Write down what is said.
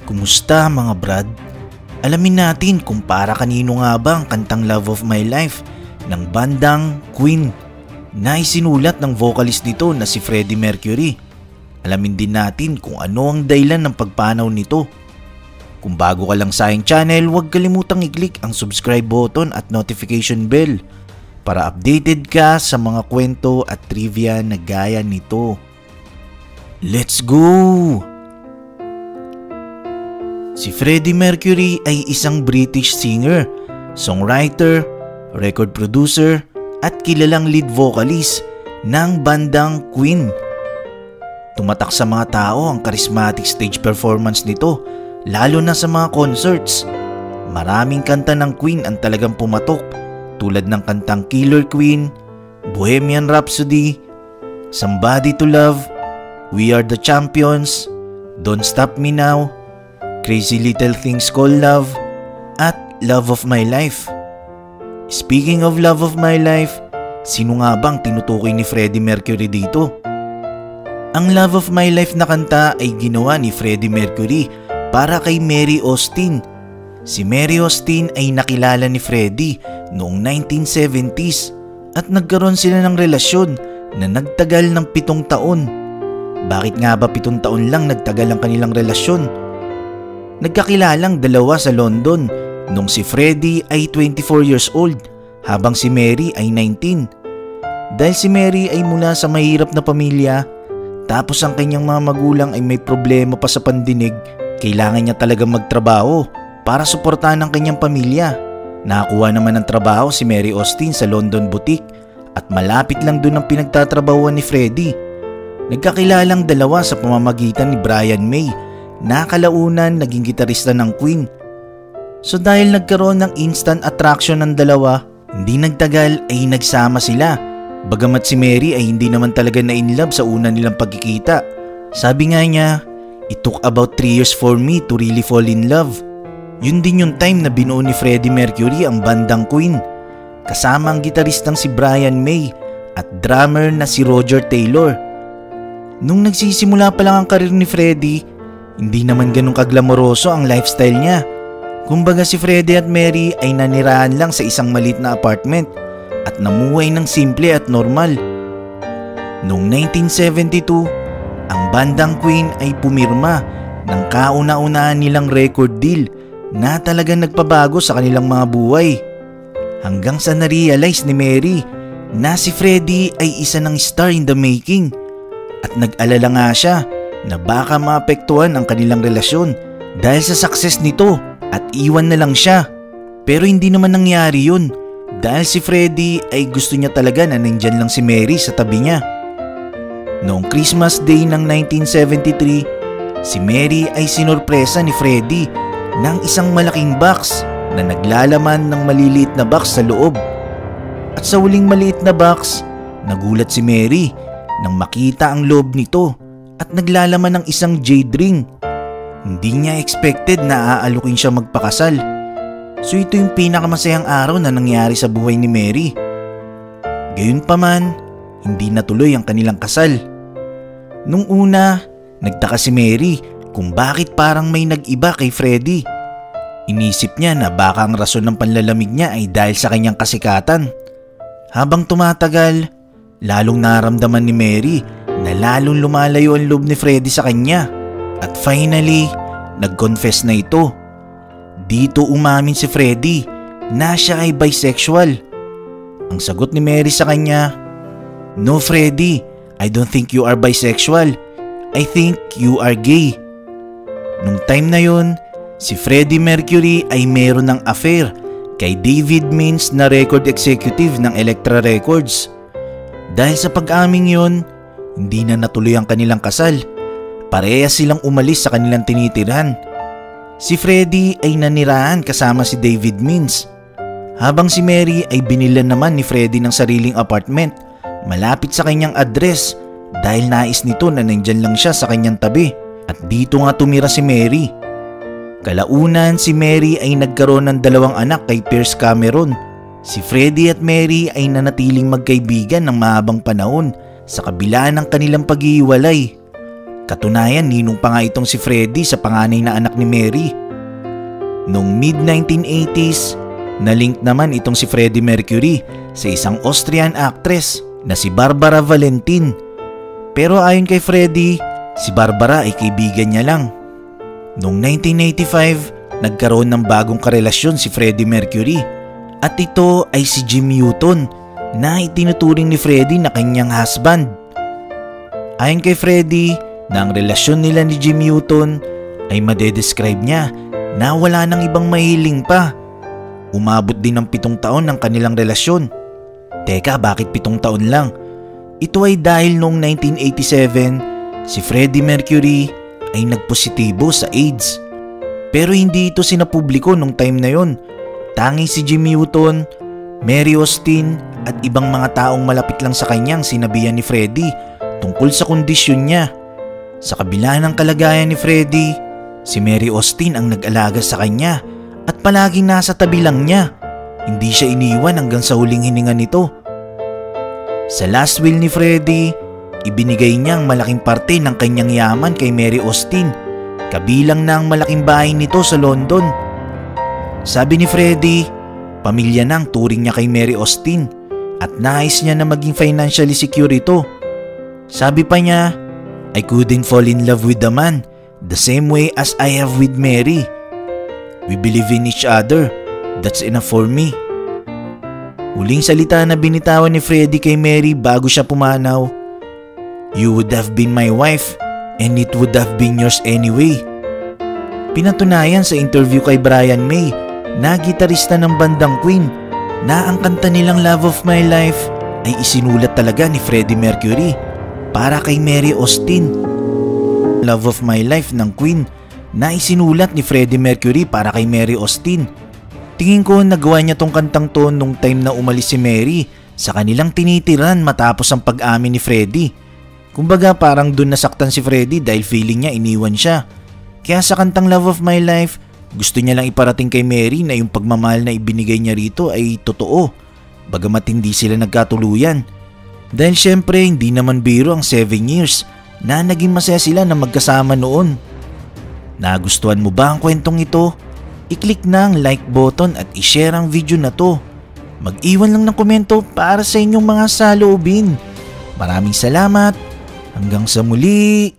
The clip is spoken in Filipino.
Kumusta mga brad? Alamin natin kung para kanino nga ba ang kantang Love of My Life ng bandang Queen na isinulat ng vocalist nito na si Freddie Mercury. Alamin din natin kung ano ang dahilan ng pagpanaw nito. Kung bago ka lang sa aking channel, huwag kalimutang i-click ang subscribe button at notification bell para updated ka sa mga kwento at trivia na gaya nito. Let's go! Si Freddie Mercury ay isang British singer, songwriter, record producer at kilalang lead vocalist ng bandang Queen. Tumatak sa mga tao ang charismatic stage performance nito, lalo na sa mga concerts. Maraming kanta ng Queen ang talagang pumatok, tulad ng kantang Killer Queen, Bohemian Rhapsody, Somebody to Love, We Are the Champions, Don't Stop Me Now, Crazy Little Things Called Love, at Love of My Life. Speaking of Love of My Life, sino nga bang tinutukoy ni Freddie Mercury dito? Ang Love of My Life na kanta ay ginawa ni Freddie Mercury para kay Mary Austin. Si Mary Austin ay nakilala ni Freddie noong 1970s at nagkaroon sila ng relasyon na nagtagal ng 7 taon. Bakit nga ba 7 taon lang nagtagal ang kanilang relasyon? Nagkakilalang dalawa sa London nung si Freddie ay 24 years old habang si Mary ay 19. Dahil si Mary ay mula sa mahirap na pamilya, tapos ang kanyang mga magulang ay may problema pa sa pandinig, kailangan niya talagang magtrabaho para suportahan ang kanyang pamilya. Nakakuha naman ng trabaho si Mary Austin sa London Boutique at malapit lang doon ang pinagtatrabahuan ni Freddie. Nagkakilalang dalawa sa pamamagitan ni Brian May na kalaunan naging gitarista ng Queen. So dahil nagkaroon ng instant attraction ng dalawa, hindi nagtagal ay nagsama sila. Bagamat si Mary ay hindi naman talaga na in love sa una nilang pagkikita. Sabi nga niya, "It took about 3 years for me to really fall in love." Yun din yung time na binuo ni Freddie Mercury ang bandang Queen, kasama ang gitaristang si Brian May at drummer na si Roger Taylor. Nung nagsisimula pa lang ang karir ni Freddie, hindi naman ganun kaglamoroso ang lifestyle niya. Kumbaga si Freddie at Mary ay nanirahan lang sa isang maliit na apartment at namuhay ng simple at normal. Noong 1972, ang bandang Queen ay pumirma ng kauna-unahan nilang record deal na talagang nagpabago sa kanilang mga buhay. Hanggang sa na-realize ni Mary na si Freddie ay isa ng star in the making at nag-alala nga siya na baka maapektuhan ang kanilang relasyon dahil sa success nito at iwan na lang siya. Pero hindi naman nangyari yun dahil si Freddie ay gusto niya talaga na nandyan lang si Mary sa tabi niya. Noong Christmas Day ng 1973, si Mary ay sinurpresa ni Freddie ng isang malaking box na naglalaman ng maliliit na box sa loob. At sa huling maliit na box, nagulat si Mary nang makita ang loob nito at naglalaman ng isang jade ring. Hindi niya expected na aalukin siya magpakasal. So ito yung pinakamasayang araw na nangyari sa buhay ni Mary. Gayunpaman, hindi natuloy ang kanilang kasal. Nung una, nagtaka si Mary kung bakit parang may nag-iba kay Freddie. Inisip niya na baka ang rason ng panlalamig niya ay dahil sa kanyang kasikatan. Habang tumatagal, lalong naramdaman ni Mary na lalong lumalayo ang loob ni Freddie sa kanya. At finally, nag-confess na ito. Dito umamin si Freddie na siya ay bisexual. Ang sagot ni Mary sa kanya, "No Freddie, I don't think you are bisexual. I think you are gay." Nung time na yun, si Freddie Mercury ay meron ng affair kay David Means na record executive ng Elektra Records. Dahil sa pag-aming yun, hindi na natuloy ang kanilang kasal. Parehas silang umalis sa kanilang tinitirhan. Si Freddie ay nanirahan kasama si David Means, habang si Mary ay binilan naman ni Freddie ng sariling apartment malapit sa kanyang address dahil nais nito na nandyan lang siya sa kanyang tabi at dito nga tumira si Mary. Kalaunan si Mary ay nagkaroon ng 2 anak kay Piers Cameron. Si Freddie at Mary ay nanatiling magkaibigan ng mahabang panahon sa kabila ng kanilang paghihiwalay. Katunayan, ninong pa nga itong si Freddie sa panganay na anak ni Mary. Noong mid-1980s, nalink naman itong si Freddie Mercury sa isang Austrian actress na si Barbara Valentin. Pero ayon kay Freddie, si Barbara ay kaibigan niya lang. Noong 1985, nagkaroon ng bagong karelasyon si Freddie Mercury at ito ay si Jim Newton na itinuturing ni Freddie na kanyang husband. Ayon kay Freddie, na ang relasyon nila ni Jim Newton ay madedescribe niya na wala nang ibang mahiling pa. Umabot din ng 7 taon ng kanilang relasyon. Teka, bakit 7 taon lang? Ito ay dahil noong 1987, si Freddie Mercury ay nagpositibo sa AIDS. Pero hindi ito sinapubliko nung time na yon. Tanging si Jim Newton, Mary Austin at ibang mga taong malapit lang sa kanyang sinabihan ni Freddie tungkol sa kondisyon niya. Sa kabila ng kalagayan ni Freddie, si Mary Austin ang nag-alaga sa kanya at palaging nasa tabi lang niya. Hindi siya iniwan hanggang sa huling hininga nito. Sa last will ni Freddie, ibinigay niya ang malaking parte ng kanyang yaman kay Mary Austin, kabilang na ang malaking bahay nito sa London. Sabi ni Freddie, pamilya na ang turing niya kay Mary Austin at nais niya na maging financially secure ito. Sabi pa niya, I couldn't fall in love with a man the same way as I have with Mary. We believe in each other. That's enough for me. Huling salita na binitawan ni Freddie kay Mary bago siya pumanaw. You would have been my wife and it would have been yours anyway. Pinatunayan sa interview kay Brian May na gitarista ng bandang Queen na ang kanta nilang Love of My Life ay isinulat talaga ni Freddie Mercury para kay Mary Austin. Love of My Life ng Queen na isinulat ni Freddie Mercury para kay Mary Austin. Tingin ko nagawa niya tong kantang to nung time na umalis si Mary sa kanilang tinitiran matapos ang pag-amin ni Freddie. Kumbaga parang dun nasaktan si Freddie dahil feeling niya iniwan siya. Kaya sa kantang Love of My Life, gusto niya lang iparating kay Mary na yung pagmamahal na ibinigay niya rito ay totoo, bagamat hindi sila nagkatuluyan. Dahil syempre hindi naman biro ang 7 years na naging masaya sila na magkasama noon. Nagustuhan mo ba ang kwentong ito? I-click na ang like button at i-share ang video na to. Mag-iwan lang ng komento para sa inyong mga saloobin. Maraming salamat. Hanggang sa muli.